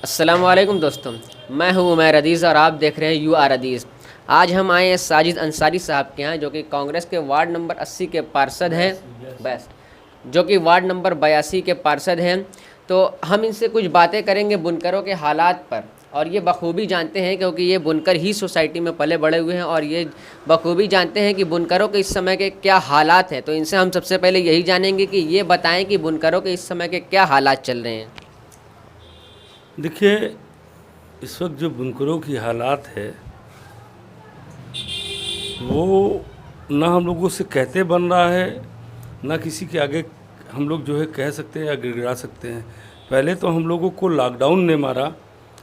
अस्सलामुअलैकुम दोस्तों, मैं हूं उमैर अदीज़ और आप देख रहे हैं यू आर अदीज़। आज हम आए हैं साजिद अंसारी साहब के यहाँ, जो कि कांग्रेस के वार्ड नंबर 80 के पार्षद हैं, जो कि वार्ड नंबर 82 के पार्षद हैं। तो हम इनसे कुछ बातें करेंगे बुनकरों के हालात पर, और ये बखूबी जानते हैं क्योंकि ये बुनकर ही सोसाइटी में पले बड़े हुए हैं और ये बखूबी जानते हैं कि बुनकरों के इस समय के क्या हालात हैं। तो इनसे हम सबसे पहले यही जानेंगे कि ये बताएं कि बुनकरों के इस समय के क्या हालात चल रहे हैं। देखिए, इस वक्त जो बुनकरों की हालात है वो ना हम लोगों से कहते बन रहा है, ना किसी के आगे हम लोग जो है कह सकते हैं या गिड़गिड़ा सकते हैं। पहले तो हम लोगों को लॉकडाउन ने मारा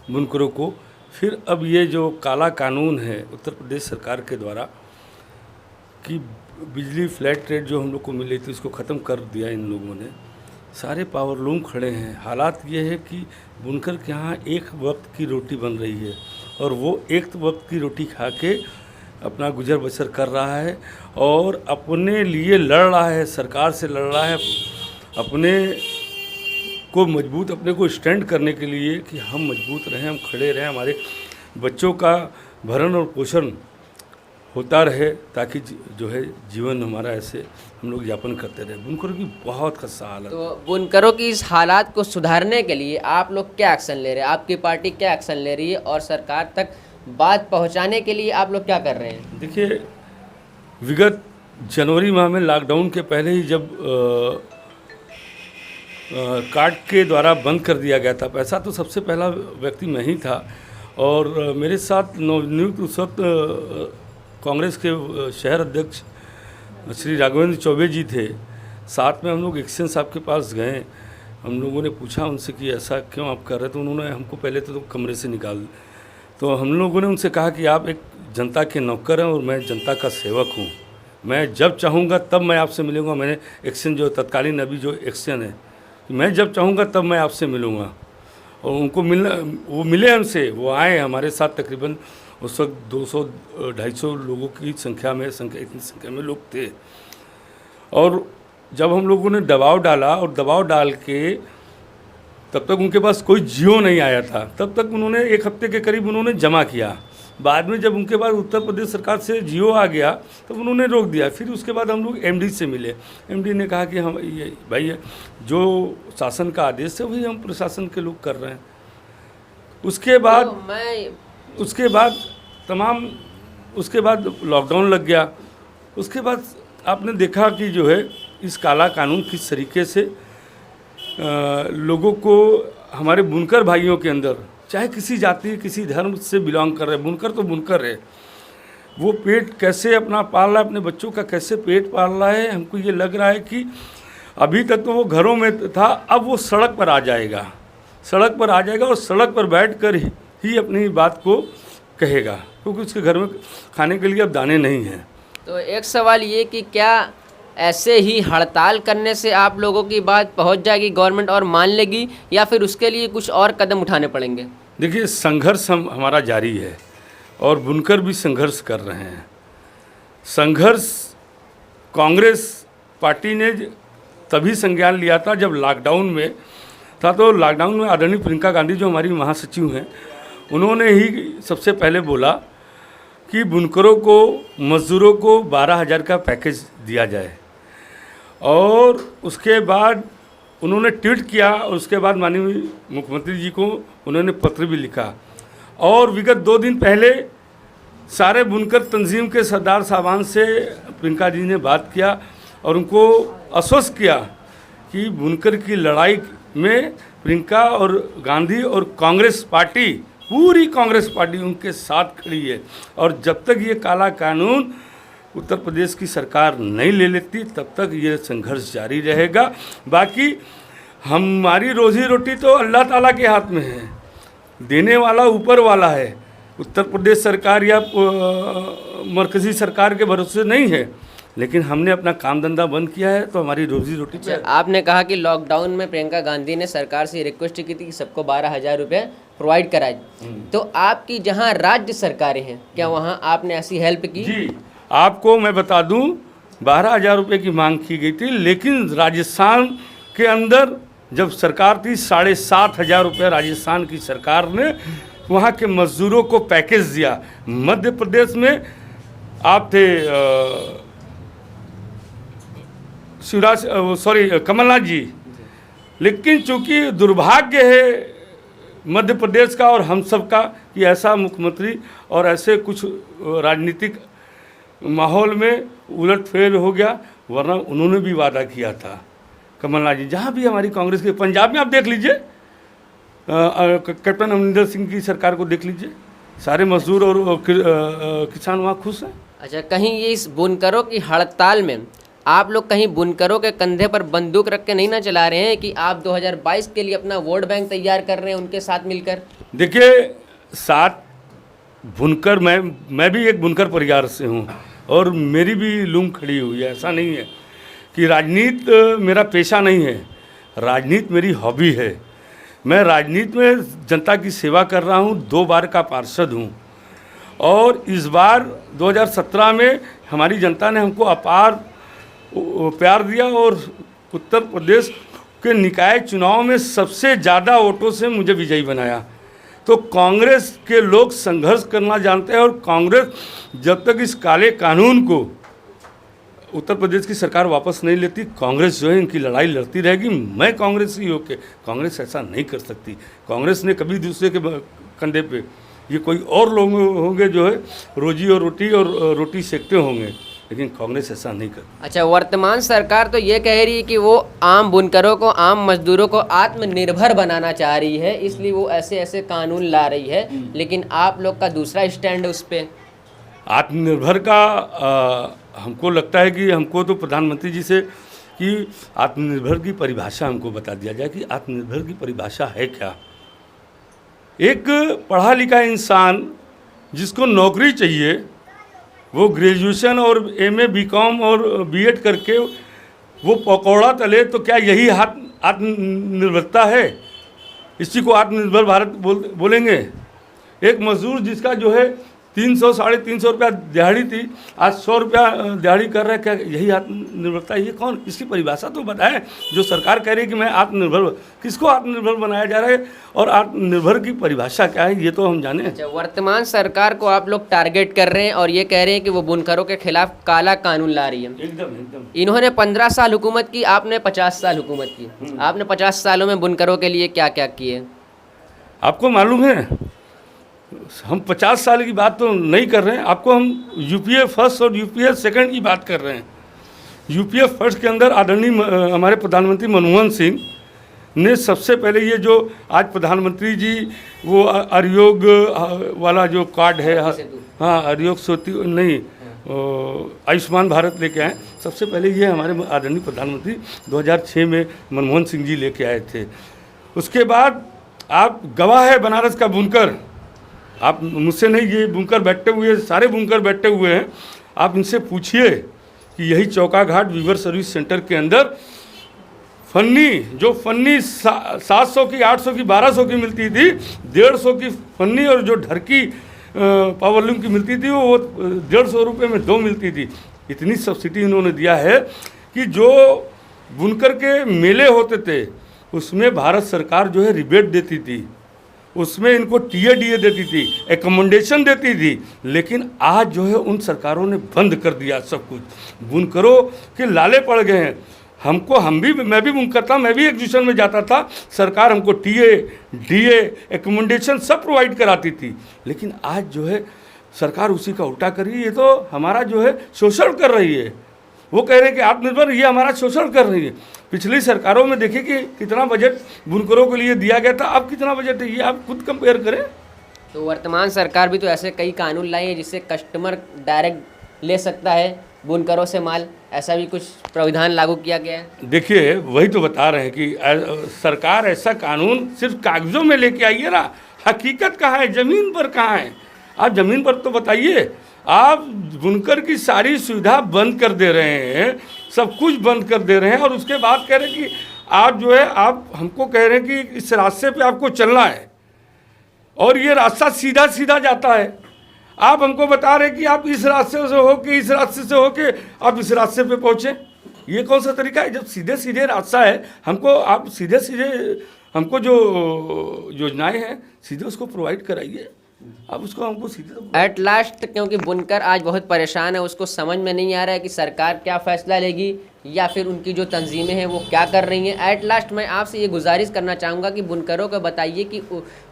बुनकरों को, फिर अब ये जो काला कानून है उत्तर प्रदेश सरकार के द्वारा कि बिजली फ्लैट रेट जो हम लोग को मिली थी उसको ख़त्म कर दिया इन लोगों ने। सारे पावरलूम खड़े हैं। हालात ये है कि बुनकर के यहाँ एक वक्त की रोटी बन रही है और वो एक वक्त की रोटी खा के अपना गुजर बसर कर रहा है और अपने लिए लड़ रहा है, सरकार से लड़ रहा है, अपने को मजबूत, अपने को स्टैंड करने के लिए कि हम मजबूत रहें, हम खड़े रहें, हमारे बच्चों का भरण और पोषण होता रहे, ताकि जो है जीवन हमारा ऐसे हम लोग यापन करते रहे। बुनकरों की बहुत खस्ता हालत। तो बुनकरों की इस हालात को सुधारने के लिए आप लोग क्या एक्शन ले रहे हैं? आपकी पार्टी क्या एक्शन ले रही है और सरकार तक बात पहुंचाने के लिए आप लोग क्या कर रहे हैं? देखिए, विगत जनवरी माह में लॉकडाउन के पहले ही जब कार्ड के द्वारा बंद कर दिया गया था, पैसा तो सबसे पहला व्यक्ति मैं ही था और मेरे साथ नवनियुक्त उस वक्त कांग्रेस के शहर अध्यक्ष श्री राघवेंद्र चौबे जी थे। साथ में हम लोग एक्शन साहब के पास गए। हम लोगों ने पूछा उनसे कि ऐसा क्यों आप कर रहे थे। तो उन्होंने हमको पहले तो कमरे से निकाल, तो हम लोगों ने उनसे कहा कि आप एक जनता के नौकर हैं और मैं जनता का सेवक हूँ, मैं जब चाहूँगा तब मैं आपसे मिलूँगा। मैंने एक्शन जो तत्कालीन अभी जो एक्शन है, मैं जब चाहूँगा तब मैं आपसे मिलूँगा। और उनको मिलना, वो मिले हमसे, वो आए हमारे साथ। तकरीबन उस वक्त 200-250 लोगों की इतनी संख्या में लोग थे। और जब हम लोगों ने दबाव डाला और दबाव डाल के, तब तक उनके पास कोई जियो नहीं आया था, तब तक उन्होंने 1 हफ्ते के करीब उन्होंने जमा किया। बाद में जब उनके पास उत्तर प्रदेश सरकार से जियो आ गया तब उन्होंने रोक दिया। फिर उसके बाद हम लोग एमडी से मिले। एमडी ने कहा कि हम ये भाई जो शासन का आदेश है वही हम प्रशासन के लोग कर रहे हैं। उसके बाद लॉकडाउन लग गया। उसके बाद आपने देखा कि जो है इस काला कानून किस तरीके से लोगों को, हमारे बुनकर भाइयों के अंदर, चाहे किसी जाति किसी धर्म से बिलोंग कर रहे, बुनकर तो बुनकर है, वो पेट कैसे अपना पाल रहा है, अपने बच्चों का कैसे पेट पाल रहा है। हमको ये लग रहा है कि अभी तक तो वो घरों में था, अब वो सड़क पर आ जाएगा और सड़क पर बैठ कर ही अपनी बात को कहेगा, क्योंकि उसके घर में खाने के लिए अब दाने नहीं हैं। तो एक सवाल ये कि क्या ऐसे ही हड़ताल करने से आप लोगों की बात पहुंच जाएगी गवर्नमेंट और मान लेगी, या फिर उसके लिए कुछ और कदम उठाने पड़ेंगे? देखिए, संघर्ष हमारा जारी है और बुनकर भी संघर्ष कर रहे हैं। संघर्ष कांग्रेस पार्टी ने तभी संज्ञान लिया था जब लॉकडाउन में था। तो लॉकडाउन में आदरणीय प्रियंका गांधी जो हमारी महासचिव हैं, उन्होंने ही सबसे पहले बोला कि बुनकरों को, मजदूरों को 12,000 का पैकेज दिया जाए। और उसके बाद उन्होंने ट्वीट किया और उसके बाद माननीय मुख्यमंत्री जी को उन्होंने पत्र भी लिखा। और विगत 2 दिन पहले सारे बुनकर तंजीम के सरदार साहबान से प्रियंका जी ने बात किया और उनको आश्वस्त किया कि बुनकर की लड़ाई में प्रियंका और गांधी और कांग्रेस पार्टी, पूरी कांग्रेस पार्टी उनके साथ खड़ी है। और जब तक ये काला कानून उत्तर प्रदेश की सरकार नहीं ले लेती तब तक ये संघर्ष जारी रहेगा। बाकी हमारी रोजी रोटी तो अल्लाह ताला के हाथ में है, देने वाला ऊपर वाला है। उत्तर प्रदेश सरकार या मरकज़ी सरकार के भरोसे नहीं है, लेकिन हमने अपना काम धंधा बंद किया है तो हमारी रोजी रोटी चल। आपने कहा कि लॉकडाउन में प्रियंका गांधी ने सरकार से रिक्वेस्ट की थी कि सबको 12,000 रुपये प्रोवाइड कराए, तो आपकी जहां राज्य सरकारें हैं, क्या वहां आपने ऐसी हेल्प की? जी, आपको मैं बता दूं, 12,000 रुपये की मांग की गई थी, लेकिन राजस्थान के अंदर जब सरकार थी 7,500 रुपये राजस्थान की सरकार ने वहाँ के मजदूरों को पैकेज दिया। मध्य प्रदेश में आप थे कमलनाथ जी, लेकिन चूंकि दुर्भाग्य है मध्य प्रदेश का और हम सब का कि ऐसा मुख्यमंत्री और ऐसे कुछ राजनीतिक माहौल में उलटफेर हो गया, वरना उन्होंने भी वादा किया था कमलनाथ जी। जहाँ भी हमारी कांग्रेस के, पंजाब में आप देख लीजिए कैप्टन अमरिंदर सिंह की सरकार को देख लीजिए, सारे मजदूर और किसान वहाँ खुश हैं। अच्छा, कहीं ये इस बुनकरों की हड़ताल में आप लोग कहीं बुनकरों के कंधे पर बंदूक रख के नहीं ना चला रहे हैं कि आप 2022 के लिए अपना वोट बैंक तैयार कर रहे हैं उनके साथ मिलकर? देखिए, साथ बुनकर, मैं भी एक बुनकर परिवार से हूँ और मेरी भी लूम खड़ी हुई है। ऐसा नहीं है कि राजनीति मेरा पेशा नहीं है, राजनीति मेरी हॉबी है। मैं राजनीति में जनता की सेवा कर रहा हूँ, 2 बार का पार्षद हूँ और इस बार 2017 में हमारी जनता ने हमको अपार प्यार दिया और उत्तर प्रदेश के निकाय चुनाव में सबसे ज़्यादा वोटों से मुझे विजयी बनाया। तो कांग्रेस के लोग संघर्ष करना जानते हैं और कांग्रेस जब तक इस काले कानून को उत्तर प्रदेश की सरकार वापस नहीं लेती, कांग्रेस जो है इनकी लड़ाई लड़ती रहेगी। मैं कांग्रेसी होकर, कांग्रेस ऐसा नहीं कर सकती। कांग्रेस ने कभी दूसरे के कंधे पे, ये कोई और लोग होंगे जो है रोजी और रोटी सेकते होंगे, लेकिन कांग्रेस ऐसा नहीं करती। अच्छा, वर्तमान सरकार तो ये कह रही है कि वो आम बुनकरों को, आम मजदूरों को आत्मनिर्भर बनाना चाह रही है, इसलिए वो ऐसे ऐसे कानून ला रही है, लेकिन आप लोग का दूसरा स्टैंड है उस पर। आत्मनिर्भर का हमको लगता है कि हमको तो प्रधानमंत्री जी से कि आत्मनिर्भर की परिभाषा हमको बता दिया जाए कि आत्मनिर्भर की परिभाषा है क्या। एक पढ़ा लिखा इंसान जिसको नौकरी चाहिए, वो ग्रेजुएशन और एमए बीकॉम और बीएड करके वो पकौड़ा तले, तो क्या यही आत्मनिर्भरता है? इसी को आत्मनिर्भर भारत बोलेंगे? एक मजदूर जिसका जो है 300-350 रुपया दिहाड़ी थी, आज 100 रुपया दिहाड़ी कर रहा है, क्या यही आत्मनिर्भरता? ये कौन, इसकी परिभाषा तो बताएं। जो सरकार कह रही है कि मैं आत्मनिर्भर, किसको आत्मनिर्भर बनाया जा रहा है और आत्मनिर्भर की परिभाषा क्या है, ये तो हम जाने। अच्छा, वर्तमान सरकार को आप लोग टारगेट कर रहे हैं और ये कह रहे हैं कि वो बुनकरों के खिलाफ काला कानून ला रही है। एकदम। इन्होंने 15 साल हुकूमत की, आपने 50 साल हुकूमत की। आपने 50 सालों में बुनकरों के लिए क्या क्या किए? आपको मालूम है, हम 50 साल की बात तो नहीं कर रहे हैं, आपको हम यूपीए फर्स्ट और यूपीए सेकंड की बात कर रहे हैं। यूपीए फर्स्ट के अंदर आदरणीय हमारे प्रधानमंत्री मनमोहन सिंह ने सबसे पहले ये जो आज प्रधानमंत्री जी वो आरोग्य वाला जो कार्ड है, हाँ आरोग्य सेतु नहीं, आयुष्मान भारत लेके आए। सबसे पहले ये हमारे आदरणीय प्रधानमंत्री 2006 में मनमोहन सिंह जी लेके आए थे। उसके बाद आप गवाह है बनारस का बुनकर, आप मुझसे नहीं, ये बुनकर बैठे हुए, सारे बुनकर बैठे हुए हैं, आप इनसे पूछिए कि यही चौका घाट वीवर सर्विस सेंटर के अंदर फन्नी 700 की, 800 की, 1200 की मिलती थी, 150 की फन्नी और जो ढरकी पावरलूम की मिलती थी वो 150 रुपये में 2 मिलती थी। इतनी सब्सिडी इन्होंने दिया है कि जो बुनकर के मेले होते थे उसमें भारत सरकार जो है रिबेट देती थी, उसमें इनको टीए देती थी, एकोमोडेशन देती थी, लेकिन आज जो है उन सरकारों ने बंद कर दिया सब कुछ। बुनकरों के लाले पड़ गए हैं। मैं भी बुनकर था, मैं भी एग्जीबिशन में जाता था, सरकार हमको डीए एकोमोडेशन सब प्रोवाइड कराती थी, लेकिन आज जो है सरकार उसी का उल्टा कर रही है। ये तो हमारा जो है शोषण कर रही है। वो कह रहे हैं कि आत्मनिर्भर, ये हमारा शोषण कर रही है। पिछली सरकारों में देखिए कि कितना बजट बुनकरों के लिए दिया गया था, अब कितना बजट है, ये आप खुद कंपेयर करें। तो वर्तमान सरकार भी तो ऐसे कई कानून लाई है जिससे कस्टमर डायरेक्ट ले सकता है बुनकरों से माल, ऐसा भी कुछ प्रावधान लागू किया गया है? देखिए, वही तो बता रहे हैं कि सरकार ऐसा कानून सिर्फ कागजों में लेके आई है ना, हकीकत कहाँ है, ज़मीन पर कहाँ है? आप ज़मीन पर तो बताइए। आप बुनकर की सारी सुविधा बंद कर दे रहे हैं, सब कुछ बंद कर दे रहे हैं और उसके बाद कह रहे हैं कि आप जो है, आप हमको कह रहे हैं कि इस रास्ते पे आपको चलना है और ये रास्ता सीधा सीधा जाता है। आप हमको बता रहे हैं कि आप इस रास्ते से हो के, इस रास्ते से हो के आप इस रास्ते पे पहुँचे। ये कौन सा तरीका है? जब सीधे सीधे रास्ता है, हमको आप सीधे सीधे हमको जो योजनाएं हैं सीधे उसको प्रोवाइड कराइए। आप उसको हमको सीधे तो एट लास्ट, क्योंकि बुनकर आज बहुत परेशान है, उसको समझ में नहीं आ रहा है कि सरकार क्या फैसला लेगी या फिर उनकी जो तंजीमें हैं वो क्या कर रही हैं। एट लास्ट मैं आपसे ये गुजारिश करना चाहूँगा कि बुनकरों को बताइए कि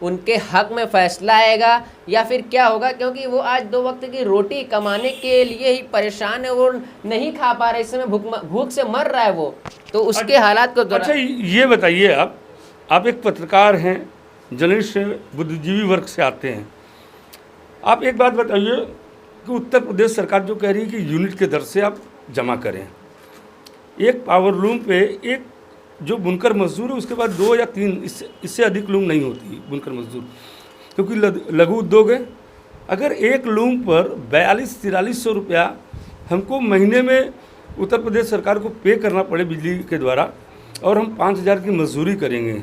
उनके हक में फ़ैसला आएगा या फिर क्या होगा, क्योंकि वो आज 2 वक्त की रोटी कमाने के लिए ही परेशान है, वो नहीं खा पा रहे, इस समय भूख से मर रहा है वो, तो उसके हालात को अच्छा ये बताइए, आप एक पत्रकार हैं, जर्नलिस्ट बुद्धिजीवी वर्ग से आते हैं, आप एक बात बताइए कि उत्तर प्रदेश सरकार जो कह रही है कि यूनिट के दर से आप जमा करें, एक पावर लूम पे एक जो बुनकर मजदूर है उसके बाद 2 या 3 इससे अधिक लूम नहीं होती बुनकर मजदूर, क्योंकि लघु उद्योग है। अगर एक लूम पर 42-4300 रुपया हमको महीने में उत्तर प्रदेश सरकार को पे करना पड़े बिजली के द्वारा, और हम 5000 की मजदूरी करेंगे,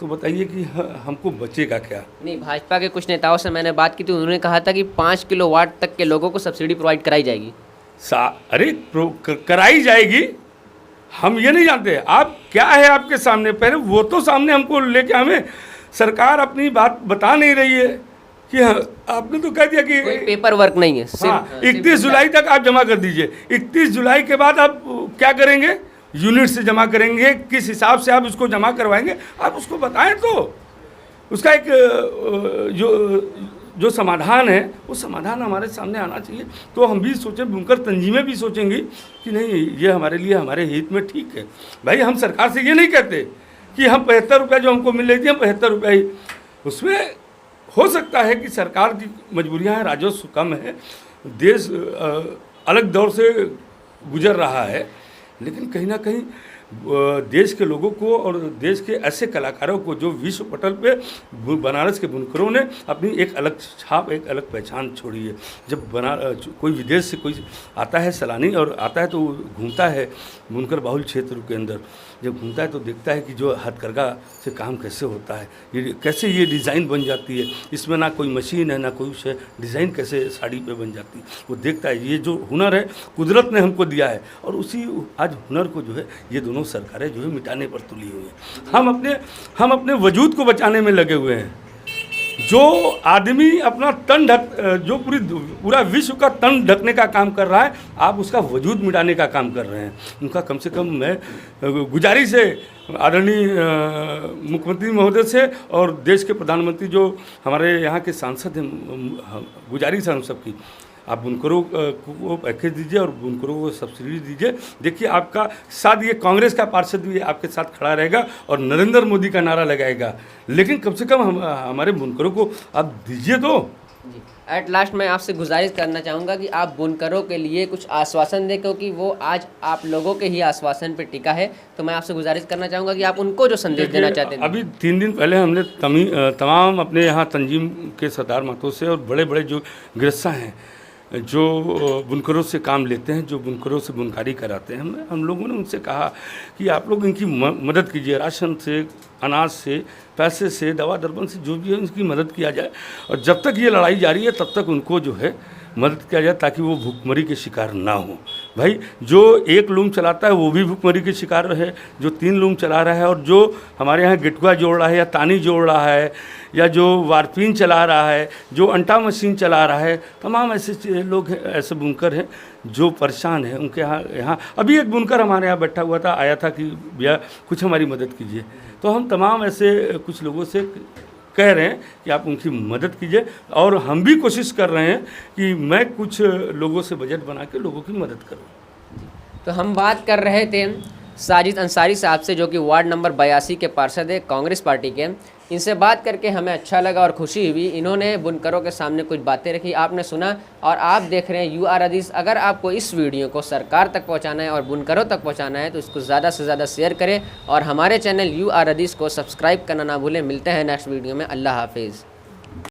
तो बताइए कि हमको बचेगा क्या? नहीं, भाजपा के कुछ नेताओं से मैंने बात की थी, उन्होंने कहा था कि 5 किलोवाट तक के लोगों को सब्सिडी प्रोवाइड कराई जाएगी। अरे कराई जाएगी, हम ये नहीं जानते आप क्या है आपके सामने, पहले वो तो सामने हमको लेके, हमें सरकार अपनी बात बता नहीं रही है कि आपने तो कह दिया कि कोई पेपर वर्क नहीं है, हाँ 31 जुलाई तक आप जमा कर दीजिए। 31 जुलाई के बाद आप क्या करेंगे? यूनिट से जमा करेंगे, किस हिसाब से आप उसको जमा करवाएंगे, आप उसको बताएं तो उसका एक जो समाधान है वो समाधान हमारे सामने आना चाहिए। तो हम भी सोचें, बुनकर तंजीमें भी सोचेंगी कि नहीं ये हमारे लिए हमारे हित में ठीक है। भाई हम सरकार से ये नहीं कहते कि हम 75 रुपये जो हमको मिल रही थी हम 75 रुपये ही, उसमें हो सकता है कि सरकार की मजबूरियाँ हैं, राजस्व कम है, देश अलग दौर से गुजर रहा है, लेकिन कहीं ना कहीं देश के लोगों को और देश के ऐसे कलाकारों को जो विश्व पटल पे बनारस के बुनकरों ने अपनी एक अलग छाप, एक अलग पहचान छोड़ी है। जब कोई विदेश से कोई आता है सैलानी और आता है तो घूमता है बुनकर बाहुल क्षेत्र के अंदर, जब घूमता है तो देखता है कि जो हथकरघा से काम कैसे होता है, ये कैसे ये डिज़ाइन बन जाती है, इसमें ना कोई मशीन है ना कोई है, डिज़ाइन कैसे साड़ी पे बन जाती है, वो देखता है। ये जो हुनर है कुदरत ने हमको दिया है, और उसी आज हुनर को जो है ये दोनों सरकारें जो है मिटाने पर तुली हुई हैं। हम अपने वजूद को बचाने में लगे हुए हैं। जो आदमी अपना तन जो पूरा विश्व का तन ढकने का काम कर रहा है, आप उसका वजूद मिटाने का काम कर रहे हैं। उनका कम से कम मैं गुजारिश है आदरणीय मुख्यमंत्री महोदय से और देश के प्रधानमंत्री जो हमारे यहाँ के सांसद हैं, गुजारिश है हम सबकी, आप बुनकरों को पैकेज दीजिए और बुनकरों को सब्सिडी दीजिए। देखिए आपका साथ ये कांग्रेस का पार्षद भी आपके साथ खड़ा रहेगा और नरेंद्र मोदी का नारा लगाएगा, लेकिन कम से कम हमारे बुनकरों को आप दीजिए तो। जी, एट लास्ट मैं आपसे गुजारिश करना चाहूँगा कि आप बुनकरों के लिए कुछ आश्वासन दें, क्योंकि वो आज आप लोगों के ही आश्वासन पर टिका है। तो मैं आपसे गुजारिश करना चाहूँगा कि आप उनको जो संदेश देना चाहते हैं। अभी 3 दिन पहले हमने तमाम अपने यहाँ तंजीम के सरदार महतो से और बड़े बड़े जो गिरस्ता हैं जो बुनकरों से काम लेते हैं, जो बुनकरों से बुनकारी कराते हैं, हम लोगों ने उनसे कहा कि आप लोग इनकी मदद कीजिए, राशन से, अनाज से, पैसे से, दवा दर्पण से, जो भी है उनकी मदद किया जाए। और जब तक ये लड़ाई जारी है तब तक उनको जो है मदद किया जाए ताकि वो भूखमरी के शिकार ना हो। भाई जो 1 लूम चलाता है वो भी भूखमरी के शिकार रहे, जो 3 लूम चला रहा है और जो हमारे यहाँ गिटुआ जोड़ रहा है या तानी जोड़ रहा है या जो वारपीन चला रहा है, जो अंटा मशीन चला रहा है, तमाम ऐसे लोग हैं, ऐसे बुनकर हैं जो परेशान हैं। उनके यहाँ अभी एक बुनकर हमारे यहाँ बैठा हुआ था, आया था कि भैया कुछ हमारी मदद कीजिए। तो हम तमाम ऐसे कुछ लोगों से कह रहे हैं कि आप उनकी मदद कीजिए, और हम भी कोशिश कर रहे हैं कि मैं कुछ लोगों से बजट बना के लोगों की मदद करूं। तो हम बात कर रहे थे साजिद अंसारी साहब से, जो कि वार्ड नंबर 82 के पार्षद है कांग्रेस पार्टी के। इनसे बात करके हमें अच्छा लगा और खुशी हुई। इन्होंने बुनकरों के सामने कुछ बातें रखी, आपने सुना, और आप देख रहे हैं UR हदीस। अगर आपको इस वीडियो को सरकार तक पहुंचाना है और बुनकरों तक पहुंचाना है तो इसको ज़्यादा से ज़्यादा शेयर करें और हमारे चैनल UR हदीस को सब्सक्राइब करना ना भूलें। मिलते हैं नेक्स्ट वीडियो में। अल्लाह हाफिज़।